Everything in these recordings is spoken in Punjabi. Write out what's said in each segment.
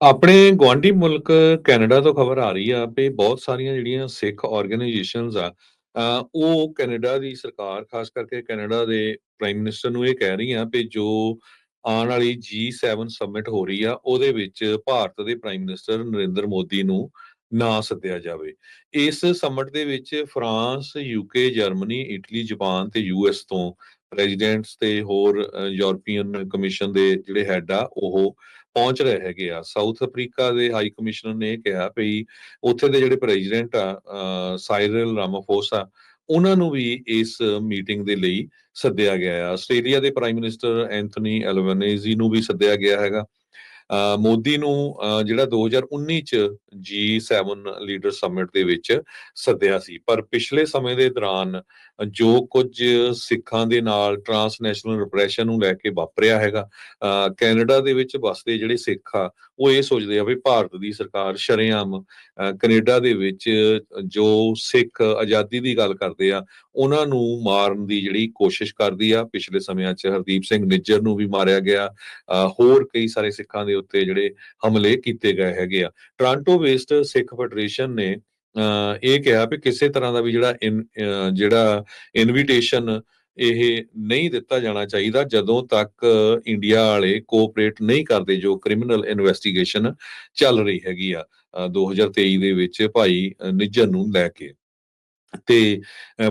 ਆਪਣੇ ਗੁਆਂਢੀ ਮੁਲਕ ਕੈਨੇਡਾ ਤੋਂ ਖਬਰ ਆ ਰਹੀ ਆ ਵੀ ਬਹੁਤ ਸਾਰੀਆਂ ਜਿਹੜੀਆਂ ਸਿੱਖ ਆਰਗੇਨਾਈਜੇਸ਼ਨਸ ਆ, ਉਹ ਕੈਨੇਡਾ ਦੀ ਸਰਕਾਰ, ਖਾਸ ਕਰਕੇ ਕੈਨੇਡਾ ਦੇ ਪ੍ਰਾਈਮ ਮਿਨਿਸਟਰ ਨੂੰ ਇਹ ਕਹਿ ਰਹੀਆਂ ਵੀ ਜੋ ਆਉਣ ਵਾਲੀ G7 ਸਮਿਟ ਹੋ ਰਹੀ ਆ ਉਹਦੇ ਵਿੱਚ ਭਾਰਤ ਦੇ ਪ੍ਰਾਈਮ ਮਿਨਿਸਟਰ ਨਰਿੰਦਰ ਮੋਦੀ ਨੂੰ ਨਾ ਸੱਦਿਆ ਜਾਵੇ। ਇਸ ਸਮਿਟ ਦੇ ਵਿੱਚ France, UK, Germany, Italy, Japan ਤੇ US ਤੋਂ ਪ੍ਰੈਜ਼ੀਡੈਂਟਸ ਤੇ ਹੋਰ ਯੂਰਪੀਅਨ ਕਮਿਸ਼ਨ ਦੇ ਜਿਹੜੇ ਹੈਡ ਆ ਉਹ ਪਹੁੰਚ ਰਹੇ ਹੈਗੇ ਆ। ਸਾਊਥ ਅਫਰੀਕਾ ਦੇ ਹਾਈ ਕਮਿਸ਼ਨਰ ਨੇ ਇਹ ਕਿਹਾ ਵੀ ਉੱਥੇ ਦੇ ਜਿਹੜੇ ਪ੍ਰੈਜ਼ੀਡੈਂਟ ਆ, ਸਾਇਰਲ ਰਾਮਾਫੋਸਾ, ਉਹਨਾਂ ਨੂੰ ਵੀ ਇਸ ਮੀਟਿੰਗ ਦੇ ਲਈ ਸੱਦਿਆ ਗਿਆ ਆ। ਆਸਟ੍ਰੇਲੀਆ ਦੇ ਪ੍ਰਾਈਮ ਮਿਨਿਸਟਰ ਐਂਥਨੀ ਐਲਬਨੀਜ਼ੀ ਨੂੰ ਵੀ ਸੱਦਿਆ ਗਿਆ ਹੈਗਾ। ਮੋਦੀ ਨੂੰ ਜਿਹੜਾ 2019 ਚ G7 ਲੀਡਰ ਸਮਿਟ ਦੇ ਵਿੱਚ ਸੱਦਿਆ ਸੀ, ਪਰ ਪਿਛਲੇ ਸਮੇਂ ਦੇ ਦੌਰਾਨ ਜੋ ਕੁਝ ਸਿੱਖਾਂ ਦੇ ਨਾਲ ਟਰਾਂਸਨੈਸ਼ਨਲ ਰਿਪਰੈਸ਼ਨ ਨੂੰ ਲੈ ਕੇ ਵਾਪਰਿਆ ਹੈਗਾ, ਕੈਨੇਡਾ ਦੇ ਵਿੱਚ ਵਸਦੇ ਜਿਹੜੇ ਸਿੱਖ ਆ ਉਹ ਇਹ ਸੋਚਦੇ ਆ ਵੀ ਭਾਰਤ ਦੀ ਸਰਕਾਰ ਸ਼ਰੇਆਮ ਕੈਨੇਡਾ ਦੇ ਵਿੱਚ ਜੋ ਸਿੱਖ ਆਜ਼ਾਦੀ ਦੀ ਗੱਲ ਕਰਦੇ ਆ ਉਹਨਾਂ ਨੂੰ ਮਾਰਨ ਦੀ ਜਿਹੜੀ ਕੋਸ਼ਿਸ਼ ਕਰਦੀ ਆ। ਪਿਛਲੇ ਸਮਿਆਂ 'ਚ ਹਰਦੀਪ ਸਿੰਘ ਨਿੱਜਰ ਨੂੰ ਵੀ ਮਾਰਿਆ ਗਿਆ, ਹੋਰ ਕਈ ਸਾਰੇ ਸਿੱਖਾਂ ਦੇ ਉੱਤੇ ਜਿਹੜੇ ਹਮਲੇ ਕੀਤੇ ਗਏ ਹੈਗੇ ਆ। ਟੋਰਾਂਟੋ ਬੇਸਡ ਸਿੱਖ ਫੈਡਰੇਸ਼ਨ ਨੇ ਇਹ ਕਿਹਾ ਵੀ ਕਿਸੇ ਤਰ੍ਹਾਂ ਦਾ ਵੀ ਜਿਹੜਾ ਇਨਵੀਟੇਸ਼ਨ ਇਹ ਨਹੀਂ ਦਿੱਤਾ ਜਾਣਾ ਚਾਹੀਦਾ ਜਦੋਂ ਤੱਕ ਇੰਡੀਆ ਵਾਲੇ ਕੋਆਪਰੇਟ ਨਹੀਂ ਕਰਦੇ, ਜੋ ਕ੍ਰਿਮੀਨਲ ਇਨਵੈਸਟੀਗੇਸ਼ਨ ਚੱਲ ਰਹੀ ਹੈਗੀ ਆ 2023 ਦੇ ਵਿੱਚ ਭਾਈ ਨਿੱਜਰ ਨੂੰ ਲੈ ਕੇ। ਤੇ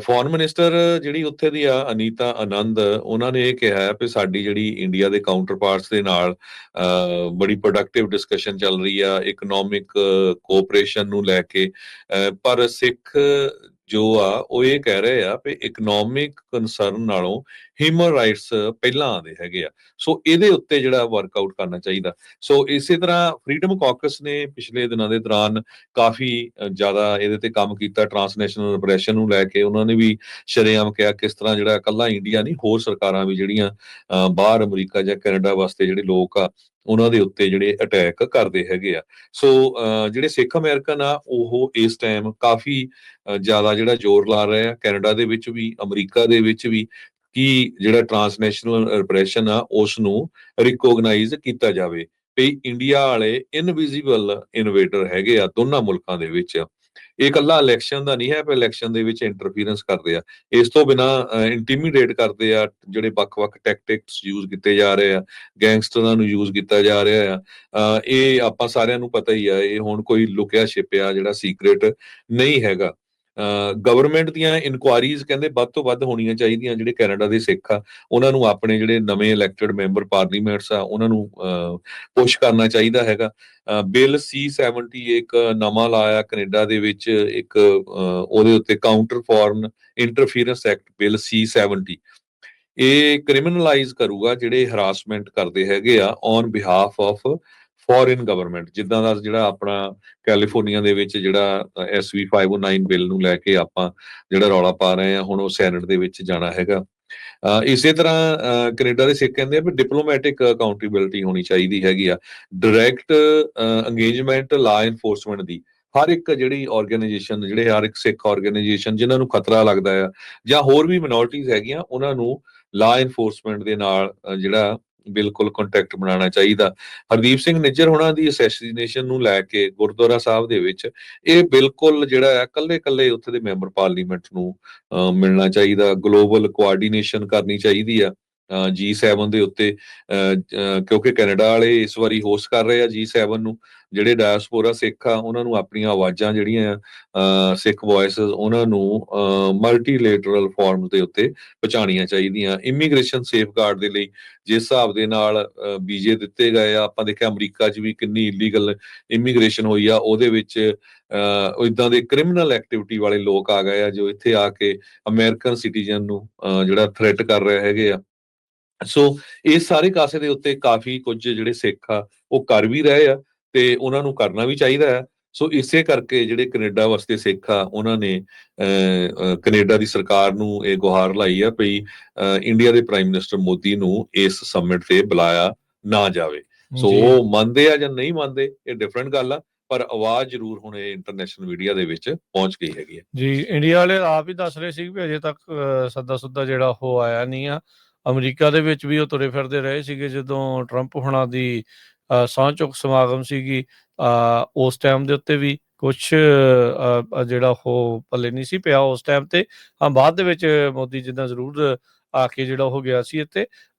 ਫੋਰਨ ਮਿਨਿਸਟਰ ਜਿਹੜੀ ਉੱਥੇ ਦੀ ਆ ਅਨੀਤਾ ਆਨੰਦ, ਉਹਨਾਂ ਨੇ ਇਹ ਕਿਹਾ ਹੈ ਵੀ ਸਾਡੀ ਜਿਹੜੀ ਇੰਡੀਆ ਦੇ ਕਾਊਂਟਰ ਪਾਰਟਸ ਦੇ ਨਾਲ ਬੜੀ ਪ੍ਰੋਡਕਟਿਵ ਡਿਸਕਸ਼ਨ ਚੱਲ ਰਹੀ ਆ ਇਕਨੋਮਿਕ ਕੋਆਪਰੇਸ਼ਨ ਨੂੰ ਲੈ ਕੇ, ਪਰ ਸਿੱਖ ਜੋ ਆ ਉਹ ਇਹ ਕਹਿ ਰਹੇ ਆ ਵੀ ਇਕਨੋਮਿਕ ਕੰਸਰਨ ਨਾਲੋਂ ਹਿਊਮਨ ਰਾਈਟਸ ਪਹਿਲਾਂ ਆਉਂਦੇ ਹੈਗੇ ਆ। ਸੋ ਇਹਦੇ ਉੱਤੇ ਜਿਹੜਾ ਵਰਕਆਊਟ ਕਰਨਾ ਚਾਹੀਦਾ। ਸੋ ਇਸੇ ਤਰ੍ਹਾਂ ਫਰੀडम ਕਾਕਸ ਨੇ ਪਿਛਲੇ ਦਿਨਾਂ ਦੇ ਦੌਰਾਨ ਕਾਫੀ ਜ਼ਿਆਦਾ ਇਹਦੇ ਤੇ ਕੰਮ ਕੀਤਾ, ਟਰਾਂਸਨੈਸ਼ਨਲ ਰਿਪਰੈਸ਼ਨ ਨੂੰ ਲੈ ਕੇ। ਉਹਨਾਂ ਨੇ ਵੀ ਸ਼ਰੇਆਮ ਕਿਹਾ ਕਿਸ ਤਰ੍ਹਾਂ ਜਿਹੜਾ ਇਕੱਲਾ ਇੰਡੀਆ ਨਹੀਂ, ਹੋਰ ਸਰਕਾਰਾਂ ਵੀ ਜਿਹੜੀਆਂ ਬਾਹਰ ਅਮਰੀਕਾ ਜਾਂ ਕੈਨੇਡਾ ਵਾਸਤੇ ਜਿਹੜੇ ਲੋਕ ਆ ਉਹਨਾਂ ਦੇ ਉੱਤੇ ਜਿਹੜੇ ਅਟੈਕ ਕਰਦੇ ਹੈਗੇ ਆ। ਸੋ ਜਿਹੜੇ ਸਿੱਖ ਅਮਰੀਕਨ ਆ ਉਹ ਇਸ ਟਾਈਮ ਕਾਫੀ ਜ਼ਿਆਦਾ ਜਿਹੜਾ ਜ਼ੋਰ ਲਾ ਰਹੇ ਆ ਕੈਨੇਡਾ ਦੇ ਵਿੱਚ ਵੀ, ਅਮਰੀਕਾ ਦੇ ਵਿੱਚ ਵੀ, ਕਿ ਜਿਹੜਾ ਟਰਾਂਸਨੈਸ਼ਨਲ ਰਿਪਰੈਸ਼ਨ ਆ ਉਸ ਨੂੰ ਰਿਕੋਗਨਾਈਜ਼ ਕੀਤਾ ਜਾਵੇ ਵੀ ਇੰਡੀਆ ਵਾਲੇ ਇਨਵਿਜ਼ੀਬਲ ਇਨਵੇਟਰ ਹੈਗੇ ਆ ਦੋਨਾਂ ਮੁਲਕਾਂ ਦੇ ਵਿੱਚ। ਇਹ ਇਕੱਲਾ ਇਲੈਕਸ਼ਨ ਦਾ ਨਹੀਂ ਹੈ ਪਰ ਇਲੈਕਸ਼ਨ ਦੇ ਵਿੱਚ ਇੰਟਰਫੀਰੈਂਸ ਕਰਦੇ ਆ, ਇਸ ਤੋਂ ਬਿਨਾਂ ਇੰਟੀਮੀਡੇਟ ਕਰਦੇ ਆ। ਜਿਹੜੇ ਵੱਖ-ਵੱਖ ਟੈਕਟਿਕਸ ਯੂਜ਼ ਕੀਤੇ ਜਾ ਰਹੇ ਆ, ਗੈਂਗਸਟਰਾਂ ਨੂੰ ਯੂਜ਼ ਕੀਤਾ ਜਾ ਰਿਹਾ ਆ, ਇਹ ਆਪਾਂ ਸਾਰਿਆਂ ਨੂੰ ਪਤਾ ਹੀ ਆ। ਇਹ ਹੁਣ ਕੋਈ ਲੁਕਿਆ ਛਿਪਿਆ ਜਿਹੜਾ ਸੀਕ੍ਰੇਟ ਨਹੀਂ ਹੈਗਾ। ਗਵਰਨਮੈਂਟ ਦੀਆਂ ਇਨਕੁਆਇਰੀਜ਼ ਕਹਿੰਦੇ ਵੱਧ ਤੋਂ ਵੱਧ ਹੋਣੀਆਂ ਚਾਹੀਦੀਆਂ। ਜਿਹੜੇ ਕੈਨੇਡਾ ਦੇ ਸਿੱਖ ਆ ਉਹਨਾਂ ਨੂੰ ਆਪਣੇ ਜਿਹੜੇ ਨਵੇਂ ਇਲੈਕਟਡ ਮੈਂਬਰ ਪਾਰਲੀਮੈਂਟਸ ਆ ਉਹਨਾਂ ਨੂੰ ਪੁਸ਼ ਕਰਨਾ ਚਾਹੀਦਾ ਹੈਗਾ। ਬਿੱਲ C-70 ਇੱਕ ਨਵਾਂ ਲਾਇਆ ਕੈਨੇਡਾ ਦੇ ਵਿੱਚ, ਇੱਕ ਉਹਦੇ ਉੱਤੇ counter foreign interference act bill C-70, ਇਹ ਕ੍ਰਿਮੀਨਲਾਈਜ਼ ਕਰੂਗਾ ਜਿਹੜੇ ਹਰਾਸਮੈਂਟ ਕਰਦੇ ਹੈਗੇ ਆ on behalf of foreign government. ਜਿੱਦਾਂ ਦਾ ਜਿਹੜਾ ਆਪਣਾ ਕੈਲੀਫੋਰਨੀਆ ਦੇ ਵਿੱਚ ਜਿਹੜਾ SB 509 ਬਿੱਲ ਨੂੰ ਲੈ ਕੇ ਆਪਾਂ ਜਿਹੜਾ ਰੌਲਾ ਪਾ ਰਹੇ ਆ, ਹੁਣ ਉਹ ਸੈਨੇਟ ਦੇ ਵਿੱਚ ਜਾਣਾ ਹੈਗਾ। ਇਸੇ ਤਰ੍ਹਾਂ ਕੈਨੇਡਾ ਦੇ ਸਿੱਖ ਕਹਿੰਦੇ ਆ ਵੀ ਡਿਪਲੋਮੈਟਿਕ ਅਕਾਊਂਟੇਬਿਲਿਟੀ ਹੋਣੀ ਚਾਹੀਦੀ ਹੈਗੀ ਆ, ਡਾਇਰੈਕਟ ਅੰਗੇਜਮੈਂਟ ਲਾ ਇਨਫੋਰਸਮੈਂਟ ਦੀ। ਹਰ ਇੱਕ ਜਿਹੜੀ ਆਰਗੇਨਾਈਜੇਸ਼ਨ, ਜਿਹੜੇ ਹਰ ਇੱਕ ਸਿੱਖ ਆਰਗੇਨਾਈਜੇਸ਼ਨ ਜਿਨ੍ਹਾਂ ਨੂੰ ਖਤਰਾ ਲੱਗਦਾ ਆ ਜਾਂ ਹੋਰ ਵੀ ਮਿਨੋਰਟੀਜ਼ ਹੈਗੀਆਂ, ਉਹਨਾਂ ਨੂੰ ਲਾ ਇਨਫੋਰਸਮੈਂਟ ਦੇ ਨਾਲ ਜਿਹੜਾ ਬਿਲਕੁਲ ਕੰਟੈਕਟ ਬਣਾਉਣਾ ਚਾਹੀਦਾ। ਹਰਦੀਪ ਸਿੰਘ ਨਿੱਜਰ ਹੋਣਾ ਦੀ ਅਸੈਸੀਨੇਸ਼ਨ ਨੂੰ ਲੈ ਕੇ ਗੁਰਦੁਆਰਾ ਸਾਹਿਬ ਦੇ ਵਿੱਚ ਇਹ ਬਿਲਕੁਲ ਜਿਹੜਾ ਹੈ ਕੱਲੇ ਉੱਥੇ ਦੇ ਮੈਂਬਰ ਪਾਰਲੀਮੈਂਟ ਨੂੰ ਮਿਲਣਾ ਚਾਹੀਦਾ। ਗਲੋਬਲ ਕੋਆਰਡੀਨੇਸ਼ਨ ਕਰਨੀ ਚਾਹੀਦੀ ਆ G7 ਦੇ ਉੱਤੇ, ਕਿਉਂਕਿ ਕੈਨੇਡਾ ਵਾਲੇ ਇਸ ਵਾਰੀ ਹੋਸਟ ਕਰ ਰਹੇ ਆ G7 ਨੂੰ। ਜਿਹੜੇ ਡਾਇਸਪੋਰਾ ਸਿੱਖ ਆ ਉਹਨਾਂ ਨੂੰ ਆਪਣੀਆਂ ਆਵਾਜ਼ਾਂ ਜਿਹੜੀਆਂ ਸਿੱਖ ਵੌਇਸਸ ਉਹਨਾਂ ਨੂੰ ਮਲਟੀਲੇਟਰਲ ਫੋਰਮ ਦੇ ਉੱਤੇ ਪਹੁੰਚਾਉਣੀਆਂ ਚਾਹੀਦੀਆਂ। ਇਮੀਗ੍ਰੇਸ਼ਨ ਸੇਫਗਾਰਡ ਦੇ ਲਈ ਜਿਸ ਹਿਸਾਬ ਦੇ ਨਾਲ ਵੀਜ਼ੇ ਦਿੱਤੇ ਗਏ ਆ, ਆਪਾਂ ਦੇਖਿਆ ਅਮਰੀਕਾ 'ਚ ਵੀ ਕਿੰਨੀ ਇਲੀਗਲ ਇਮੀਗ੍ਰੇਸ਼ਨ ਹੋਈ ਆ, ਉਹਦੇ ਵਿੱਚ ਇਦਾਂ ਦੇ ਕ੍ਰਿਮੀਨਲ ਐਕਟੀਵਿਟੀ ਵਾਲੇ ਲੋਕ ਆ ਗਏ ਆ ਜੋ ਇੱਥੇ ਆ ਕੇ ਅਮਰੀਕਨ ਸਿਟੀਜ਼ਨ ਨੂੰ ਜਿਹੜਾ ਥ੍ਰੈਟ ਕਰ ਰਹੇ ਹੈਗੇ ਆ। ਸੋ ਇਸ ਸਾਰੇ ਕਾਸੇ ਦੇ ਉੱਤੇ ਕਾਫੀ ਕੁਝ ਜਿਹੜੇ ਸਿੱਖ ਆ ਉਹ ਕਰ ਵੀ ਰਹੇ ਆ ਤੇ ਉਹਨਾਂ ਨੂੰ ਕਰਨਾ ਵੀ ਚਾਹੀਦਾ ਹੈ। ਸੋ ਇਸੇ ਕਰਕੇ ਜਿਹੜੇ ਕੈਨੇਡਾ ਵਾਸਤੇ ਸਿੱਖ ਆ ਉਹਨਾਂ ਨੇ ਕੈਨੇਡਾ ਦੀ ਸਰਕਾਰ ਨੂੰ ਇਹ ਗੁਹਾਰ ਲਾਈ ਆ ਵੀ ਇੰਡੀਆ ਦੇ ਪ੍ਰਾਈਮ ਮਿਨਿਸਟਰ ਮੋਦੀ ਨੂੰ ਇਸ ਸਮਿਟ ਤੇ ਬੁਲਾਇਆ ਨਾ ਜਾਵੇ। ਸੋ ਉਹ ਮੰਨਦੇ ਆ ਜਾਂ ਨਹੀਂ ਮੰਨਦੇ ਇਹ ਡਿਫਰੈਂਟ ਗੱਲ ਆ, ਪਰ ਆਵਾਜ਼ ਜ਼ਰੂਰ ਹੁਣ ਇਹ ਇੰਟਰਨੈਸ਼ਨਲ ਮੀਡੀਆ ਦੇ ਵਿੱਚ ਪਹੁੰਚ ਗਈ ਹੈਗੀ ਹੈ ਜੀ। ਇੰਡੀਆ ਵਾਲੇ ਆਪ ਹੀ ਦੱਸ ਰਹੇ ਸੀ ਵੀ ਅਜੇ ਤੱਕ ਸੱਦਾ ਸੁੱਦਾ ਜਿਹੜਾ ਉਹ ਆਇਆ ਨਹੀਂ ਆ। ਅਮਰੀਕਾ ਦੇ ਵਿੱਚ ਵੀ ਉਹ ਤੁਰੇ ਫਿਰਦੇ ਰਹੇ ਸੀਗੇ ਜਦੋਂ ਟਰੰਪ ਹੁਣਾਂ ਦੀ ਸਹੁੰ ਚੁੱਕ ਸਮਾਗਮ ਸੀਗੀ, ਉਸ ਟਾਈਮ ਦੇ ਉੱਤੇ ਵੀ ਕੁਛ ਜਿਹੜਾ ਉਹ ਪੱਲੇ ਨਹੀਂ ਸੀ ਪਿਆ ਉਸ ਟਾਈਮ ਤੇ। ਹਾਂ, ਬਾਅਦ ਦੇ ਵਿੱਚ ਮੋਦੀ ਜੀ ਦਾ ਜ਼ਰੂਰ ਆ ਕੇ ਜਿਹੜਾ ਉਹ ਗਿਆ ਸੀ ਇੱਥੇ।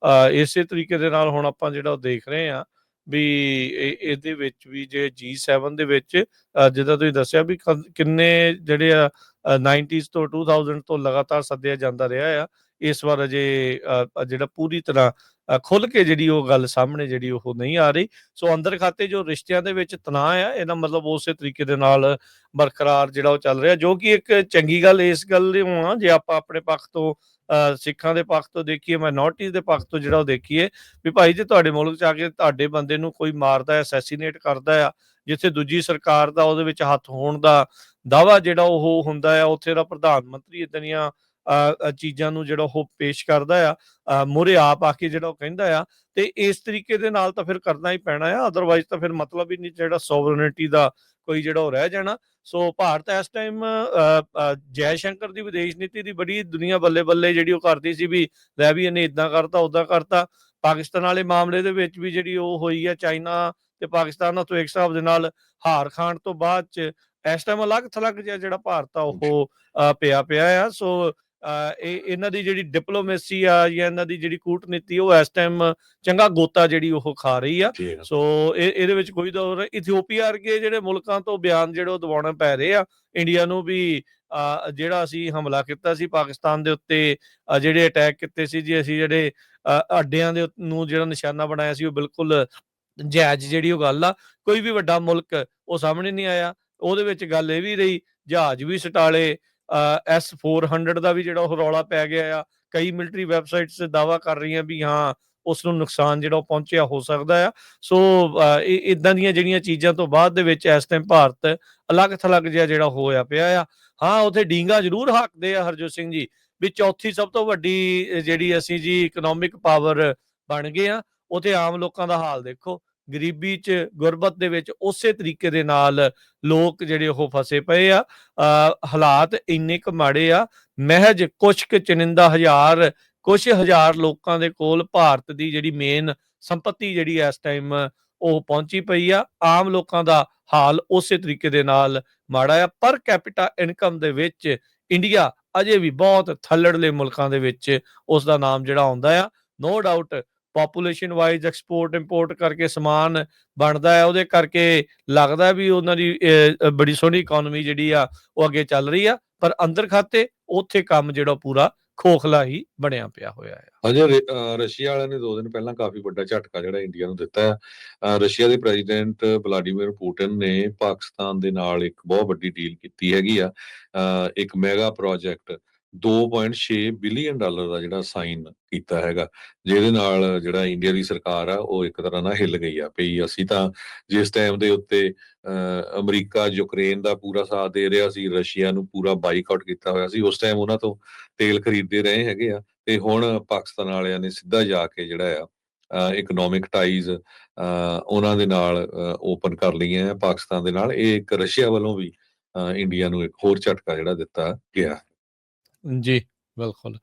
ਇਸੇ ਤਰੀਕੇ ਦੇ ਨਾਲ ਹੁਣ ਆਪਾਂ ਜਿਹੜਾ ਉਹ ਦੇਖ ਰਹੇ ਹਾਂ ਵੀ ਇਹਦੇ ਵਿੱਚ ਵੀ ਜੇ G7 ਦੇ ਵਿੱਚ ਜਿੱਦਾਂ ਤੁਸੀਂ ਦੱਸਿਆ ਵੀ ਕਿੰਨੇ ਜਿਹੜੇ ਆ 90s ਤੋਂ 2000 ਤੋਂ ਲਗਾਤਾਰ ਸੱਦਿਆ ਜਾਂਦਾ ਰਿਹਾ ਆ। ਇਸ ਵਾਰ ਅਜੇ ਜਿਹੜਾ ਪੂਰੀ ਤਰ੍ਹਾਂ ਖੁੱਲ੍ਹ ਕੇ ਜਿਹੜੀ ਉਹ ਗੱਲ ਸਾਹਮਣੇ ਜਿਹੜੀ ਉਹ ਨਹੀਂ ਆ ਰਹੀ। ਸੋ ਅੰਦਰ ਖਾਤੇ ਜੋ ਰਿਸ਼ਤਿਆਂ ਦੇ ਵਿੱਚ ਤਣਾਅ ਆ, ਇਹਦਾ ਮਤਲਬ ਉਸੇ ਤਰੀਕੇ ਦੇ ਨਾਲ ਬਰਕਰਾਰ ਜਿਹੜਾ ਉਹ ਚੱਲ ਰਿਹਾ, ਜੋ ਕਿ ਇੱਕ ਚੰਗੀ ਗੱਲ ਇਸ ਗੱਲ ਦੀ ਆ ਜੇ ਆਪਾਂ ਆਪਣੇ ਪੱਖ ਤੋਂ ਸਿੱਖਾਂ ਦੇ ਪੱਖ ਤੋਂ ਦੇਖੀਏ, ਮਾਈਨੋਰਟੀਜ਼ ਦੇ ਪੱਖ ਤੋਂ ਜਿਹੜਾ ਉਹ ਦੇਖੀਏ ਵੀ ਭਾਈ ਜੇ ਤੁਹਾਡੇ ਮੁਲਕ 'ਚ ਆ ਕੇ ਤੁਹਾਡੇ ਬੰਦੇ ਨੂੰ ਕੋਈ ਮਾਰਦਾ, ਅਸੈਸੀਨੇਟ ਕਰਦਾ ਆ, ਜਿੱਥੇ ਦੂਜੀ ਸਰਕਾਰ ਦਾ ਉਹਦੇ ਵਿੱਚ ਹੱਥ ਹੋਣ ਦਾ ਦਾਅਵਾ ਜਿਹੜਾ ਉਹ ਹੁੰਦਾ ਆ, ਉੱਥੇ ਦਾ ਪ੍ਰਧਾਨ ਮੰਤਰੀ ਏਦਾਂ ਦੀਆਂ ਚੀਜ਼ਾਂ ਨੂੰ ਜਿਹੜਾ ਉਹ ਪੇਸ਼ ਕਰਦਾ ਆ, ਮੂਹਰੇ ਆਪ ਆ ਕੇ ਜਿਹੜਾ ਉਹ ਕਹਿੰਦਾ ਆ, ਤੇ ਇਸ ਤਰੀਕੇ ਦੇ ਨਾਲ ਤਾਂ ਫਿਰ ਕਰਨਾ ਹੀ ਪੈਣਾ ਆ। ਅਦਰਵਾਈਜ਼ ਤਾਂ ਫਿਰ ਮਤਲਬ ਹੀ ਨਹੀਂ ਜਿਹੜਾ ਸੋਵਰਨਿਟੀ ਦਾ ਕੋਈ ਜਿਹੜਾ ਉਹ ਰਹਿ ਜਾਣਾ। ਸੋ ਭਾਰਤ ਇਸ ਟਾਈਮ ਜੈ ਸ਼ੰਕਰ ਦੀ ਵਿਦੇਸ਼ ਨੀਤੀ ਦੀ ਬੜੀ ਦੁਨੀਆ ਬੱਲੇ-ਬੱਲੇ ਜਿਹੜੀ ਉਹ ਕਰਦੀ ਸੀ ਵੀ ਲੈ ਵੀ ਇਹਨੇ ਏਦਾਂ ਕਰਤਾ, ਓਦਾਂ ਕਰਤਾ। ਪਾਕਿਸਤਾਨ ਵਾਲੇ ਮਾਮਲੇ ਦੇ ਵਿੱਚ ਵੀ ਜਿਹੜੀ ਉਹ ਹੋਈ ਆ, ਚਾਈਨਾ ਤੇ ਪਾਕਿਸਤਾਨ ਨਾਲ ਤੋਂ ਇੱਕ ਹਿਸਾਬ ਦੇ ਨਾਲ ਹਾਰ ਖਾਣ ਤੋਂ ਬਾਅਦ 'ਚ ਇਸ ਟਾਈਮ ਅਲੱਗ-ਥਲੱਗ ਜਿਹਾ ਜਿਹੜਾ ਭਾਰਤ ਆ ਉਹ ਪਿਆ ਆ। ਸੋ ਇਹਨਾਂ ਦੀ ਜਿਹੜੀ ਡਿਪਲੋਮੇਸੀ ਆ ਜਾਂ ਇਹਨਾਂ ਦੀ ਜਿਹੜੀ ਕੂਟਨੀਤੀ ਉਹ ਇਸ ਟਾਈਮ ਚੰਗਾ ਗੋਤਾ ਜਿਹੜੀ ਉਹ ਖਾ ਰਹੀ ਆ। ਜੀ ਹਾਂ। ਸੋ ਇਹਦੇ ਵਿੱਚ ਕੋਈ ਦੌਰ ਇਥਿਓਪੀਆ ਵਰਗੇ ਜਿਹੜੇ ਮੁਲਕਾਂ ਤੋਂ ਬਿਆਨ ਜਿਹੜੇ ਉਹ ਦਿਵਾਉਣੇ ਪੈ ਰਹੇ ਆ ਇੰਡੀਆ ਨੂੰ ਵੀ, ਜਿਹੜਾ ਅਸੀਂ ਹਮਲਾ ਕੀਤਾ ਸੀ ਪਾਕਿਸਤਾਨ ਦੇ ਉੱਤੇ, ਜਿਹੜੇ ਅਟੈਕ ਕੀਤੇ ਸੀ ਜੀ ਅਸੀਂ, ਜਿਹੜੇ ਅੱਡਿਆਂ ਦੇ ਨੂੰ ਜਿਹੜਾ ਨਿਸ਼ਾਨਾ ਬਣਾਇਆ ਸੀ, ਉਹ ਬਿਲਕੁਲ ਜਾਇਜ਼ ਜਿਹੜੀ ਉਹ ਗੱਲ ਆ। ਕੋਈ ਵੀ ਵੱਡਾ ਮੁਲਕ ਉਹ ਸਾਹਮਣੇ ਨਹੀਂ ਆਇਆ। ਉਹਦੇ ਵਿੱਚ ਗੱਲ ਇਹ ਵੀ ਰਹੀ, ਜਹਾਜ਼ ਵੀ ਸਟਾਲੇ, S-400 ਦਾ ਵੀ ਜਿਹੜਾ ਉਹ ਰੌਲਾ ਪੈ ਗਿਆ ਆ। ਕਈ ਮਿਲਟਰੀ ਵੈਬਸਾਈਟਸ ਦਾਅਵਾ ਕਰ ਰਹੀਆਂ ਵੀ ਹਾਂ ਉਸ ਨੂੰ ਨੁਕਸਾਨ ਜਿਹੜਾ ਉਹ ਪਹੁੰਚਿਆ ਹੋ ਸਕਦਾ ਆ। ਸੋ ਏਦਾਂ ਦੀਆਂ ਜਿਹੜੀਆਂ ਚੀਜ਼ਾਂ ਤੋਂ ਬਾਅਦ ਦੇ ਵਿੱਚ ਇਸ ਟਾਈਮ ਭਾਰਤ ਅਲੱਗ-ਥਲੱਗ ਜਿਹਾ ਜਿਹੜਾ ਹੋਇਆ ਪਿਆ ਆ। ਹਾਂ, ਉੱਥੇ ਡੀਂਗਾ ਜ਼ਰੂਰ ਹਾਕਦੇ ਆ ਹਰਜੋਤ ਸਿੰਘ ਜੀ ਵੀ ਚੌਥੀ ਸਭ ਤੋਂ ਵੱਡੀ ਜਿਹੜੀ ਅਸੀਂ ਜੀ ਇਕਨੋਮਿਕ ਪਾਵਰ ਬਣ ਗਏ ਆ। ਉੱਥੇ ਆਮ ਲੋਕਾਂ ਦਾ ਹਾਲ ਦੇਖੋ, ਗਰੀਬੀ 'ਚ, ਗੁਰਬਤ ਦੇ ਵਿੱਚ ਉਸੇ ਤਰੀਕੇ ਦੇ ਨਾਲ ਲੋਕ ਜਿਹੜੇ ਉਹ ਫਸੇ ਪਏ ਆ। ਹਾਲਾਤ ਇੰਨੇ ਕੁ ਮਾੜੇ ਆ, ਮਹਿਜ ਕੁਛ ਕੁ ਚੁਣਿੰਦਾ ਹਜ਼ਾਰ, ਕੁਛ ਹਜ਼ਾਰ ਲੋਕਾਂ ਦੇ ਕੋਲ ਭਾਰਤ ਦੀ ਜਿਹੜੀ ਮੇਨ ਸੰਪੱਤੀ ਜਿਹੜੀ ਇਸ ਟਾਈਮ ਉਹ ਪਹੁੰਚੀ ਪਈ ਆ। ਆਮ ਲੋਕਾਂ ਦਾ ਹਾਲ ਉਸੇ ਤਰੀਕੇ ਦੇ ਨਾਲ ਮਾੜਾ ਆ। ਪਰ ਕੈਪੀਟਾ ਇਨਕਮ ਦੇ ਵਿੱਚ ਇੰਡੀਆ ਅਜੇ ਵੀ ਬਹੁਤ ਥੱਲੜਲੇ ਮੁਲਕਾਂ ਦੇ ਵਿੱਚ ਉਸ ਦਾ ਨਾਮ ਜਿਹੜਾ ਆਉਂਦਾ ਆ। No doubt population wise export import ਕਰਕੇ ਸਮਾਨ ਬਣਦਾ ਹੈ, ਉਹਦੇ ਕਰਕੇ ਲੱਗਦਾ ਵੀ ਉਹਨਾਂ ਦੀ ਬੜੀ ਸੋਹਣੀ ਇਕੋਨਮੀ ਜਿਹੜੀ ਆ ਉਹ ਅੱਗੇ ਚੱਲ ਰਹੀ ਆ। ਪਰ ਅੰਦਰ ਖਾਤੇ ਉੱਥੇ ਕੰਮ ਜਿਹੜਾ ਪੂਰਾ ਖੋਖਲਾ ਹੀ ਬਣਿਆ ਪਿਆ ਹੋਇਆ ਆ। ਅਜੇ ਰਸ਼ੀਆ ਵਾਲਿਆਂ ਨੇ 2 ਦਿਨ ਪਹਿਲਾਂ ਕਾਫੀ ਵੱਡਾ ਝਟਕਾ ਜਿਹੜਾ ਇੰਡੀਆ ਨੂੰ ਦਿੱਤਾ ਹੈ। ਰਸ਼ੀਆ ਦੇ ਪ੍ਰੈਜ਼ੀਡੈਂਟ ਵਲਾਡੀਮੀਰ ਪੁਟਿਨ ਨੇ ਪਾਕਿਸਤਾਨ ਦੇ ਨਾਲ ਇੱਕ ਬਹੁਤ ਵੱਡੀ ਡੀਲ ਕੀਤੀ ਹੈਗੀ ਆ। ਇੱਕ ਮੈਗਾ ਪ੍ਰੋਜੈਕਟ $2.6 ਬਿਲੀਅਨ ਦਾ ਜਿਹੜਾ ਸਾਈਨ ਕੀਤਾ ਹੈਗਾ, ਜਿਹਦੇ ਨਾਲ ਜਿਹੜਾ ਇੰਡੀਆ ਦੀ ਸਰਕਾਰ ਆ ਉਹ ਇੱਕ ਤਰ੍ਹਾਂ ਨਾਲ ਹਿੱਲ ਗਈ ਆ ਵੀ ਅਸੀਂ ਤਾਂ ਜਿਸ ਟਾਈਮ ਦੇ ਉੱਤੇ ਅਮਰੀਕਾ ਯੂਕਰੇਨ ਦਾ ਪੂਰਾ ਸਾਥ ਦੇ ਰਿਹਾ ਸੀ, ਰਸ਼ੀਆ ਨੂੰ ਪੂਰਾ ਬਾਈਕਾਟ ਕੀਤਾ ਹੋਇਆ ਸੀ, ਉਸ ਟਾਈਮ ਉਹਨਾਂ ਤੋਂ ਤੇਲ ਖਰੀਦਦੇ ਰਹੇ ਹੈਗੇ ਆ, ਤੇ ਹੁਣ ਪਾਕਿਸਤਾਨ ਵਾਲਿਆਂ ਨੇ ਸਿੱਧਾ ਜਾ ਕੇ ਜਿਹੜਾ ਆ ਇਕਨੋਮਿਕ ਟਾਈਜ਼ ਉਹਨਾਂ ਦੇ ਨਾਲ ਓਪਨ ਕਰ ਲਈਆਂ ਪਾਕਿਸਤਾਨ ਦੇ ਨਾਲ। ਇਹ ਇੱਕ ਰਸ਼ੀਆ ਵੱਲੋਂ ਵੀ ਇੰਡੀਆ ਨੂੰ ਇੱਕ ਹੋਰ ਝਟਕਾ ਜਿਹੜਾ ਦਿੱਤਾ ਗਿਆ। ਜੀ, ਬਿਲਕੁਲ।